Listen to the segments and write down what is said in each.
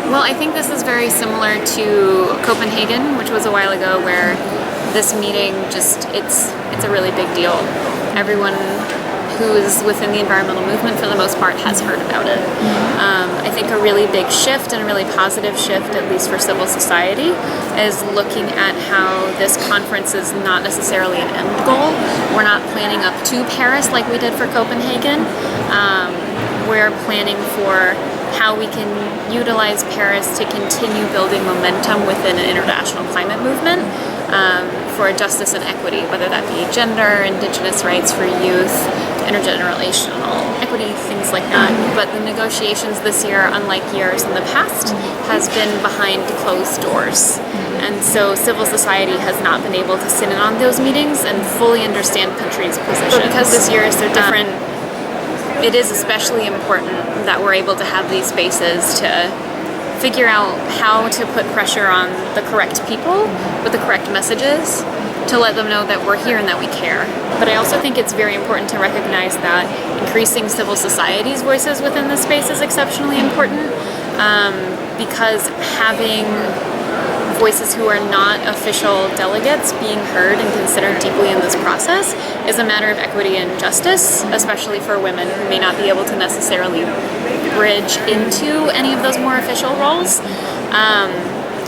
Well, I think this is very similar to Copenhagen, which was a while ago, where this meeting it's a really big deal. Everyone who is within the environmental movement, for the most part, has heard about it. I think a really big shift, and a really positive shift, at least for civil society, is looking at how this conference is not necessarily an end goal. We're not planning up to Paris like we did for Copenhagen. We're planning for how we can utilize Paris to continue building momentum within an international climate movement for justice and equity, whether that be gender, indigenous rights for youth, intergenerational equity, things like that. But the negotiations this year, unlike years in the past, has been behind closed doors. And so civil society has not been able to sit in on those meetings and fully understand countries' positions. But because this year is so different, it is especially important that we're able to have these spaces to figure out how to put pressure on the correct people with the correct messages to let them know that we're here and that we care. But I also think it's very important to recognize that increasing civil society's voices within this space is exceptionally important, because having voices who are not official delegates being heard and considered deeply in this process is a matter of equity and justice, especially for women who may not be able to necessarily bridge into any of those more official roles.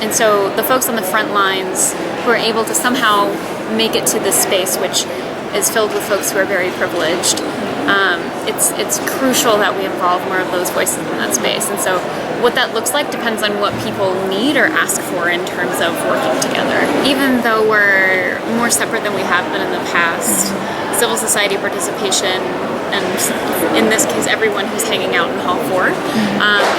And so the folks on the front lines who are able to somehow make it to this space, which is filled with folks who are very privileged, it's crucial that we involve more of those voices in that space. And so what that looks like depends on what people need or ask for in terms of working together. Even though we're more separate than we have been in the past, civil society participation, and in this case everyone who's hanging out in Hall 4,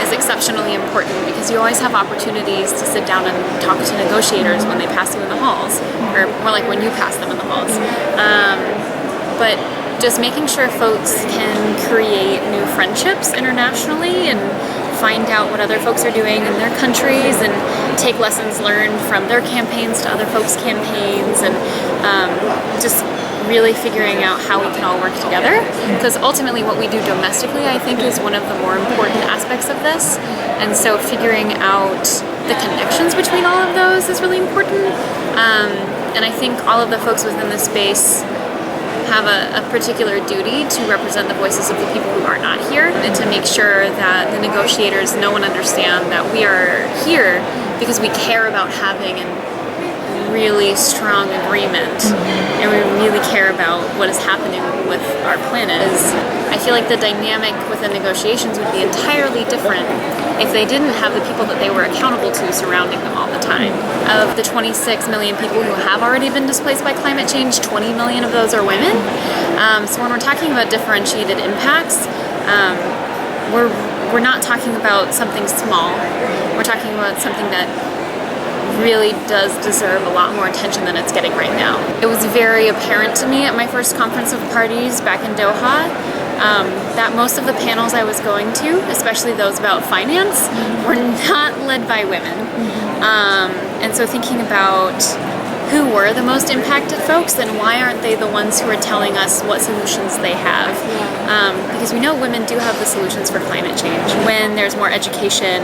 is exceptionally important, because you always have opportunities to sit down and talk to negotiators when they pass you in the halls, or more like when you pass them in the halls. But just making sure folks can create new friendships internationally and find out what other folks are doing in their countries and take lessons learned from their campaigns to other folks' campaigns, and just really figuring out how we can all work together. Because ultimately what we do domestically, I think, is one of the more important aspects of this. And so figuring out the connections between all of those is really important. And I think all of the folks within this space have a particular duty to represent the voices of the people who are not here, and to make sure that the negotiators know and understand that we are here because we care about having a really strong agreement, and we really care about what is happening with our planet. I feel like the dynamic within negotiations would be entirely different if they didn't have the people that they were accountable to surrounding them all the time. Of the 26 million people who have already been displaced by climate change, 20 million of those are women. So when we're talking about differentiated impacts, we're not talking about something small. We're talking about something that really does deserve a lot more attention than it's getting right now. It was very apparent to me at my first Conference of Parties back in Doha that most of the panels I was going to, especially those about finance, were not led by women. And so thinking about who were the most impacted folks, and why aren't they the ones who are telling us what solutions they have? Because we know women do have the solutions for climate change. When there's more education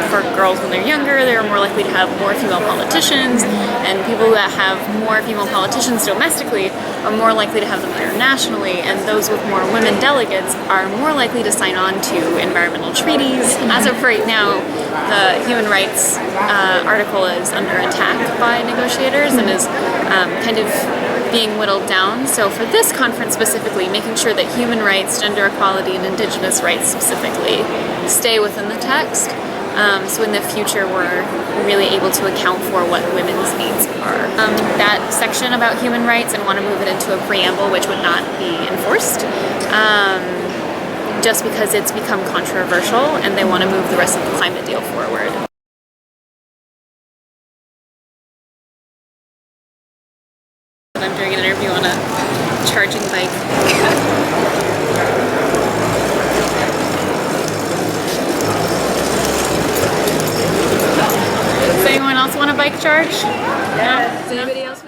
for girls when they're younger, they're more likely to have more female politicians, and people that have more female politicians domestically are more likely to have them internationally, and those with more women delegates are more likely to sign on to environmental treaties. As of right now, the human rights article is under attack by negotiators and is kind of being whittled down. So for this conference specifically, making sure that human rights, gender equality, and indigenous rights specifically stay within the text, so in the future we're really able to account for what women's needs are. That section about human rights, and want to move it into a preamble which would not be enforced, just because it's become controversial and they want to move the rest of the climate deal forward. I'm doing an interview on a charging bike. Does anyone else want a bike charge? Yeah. Does anybody else?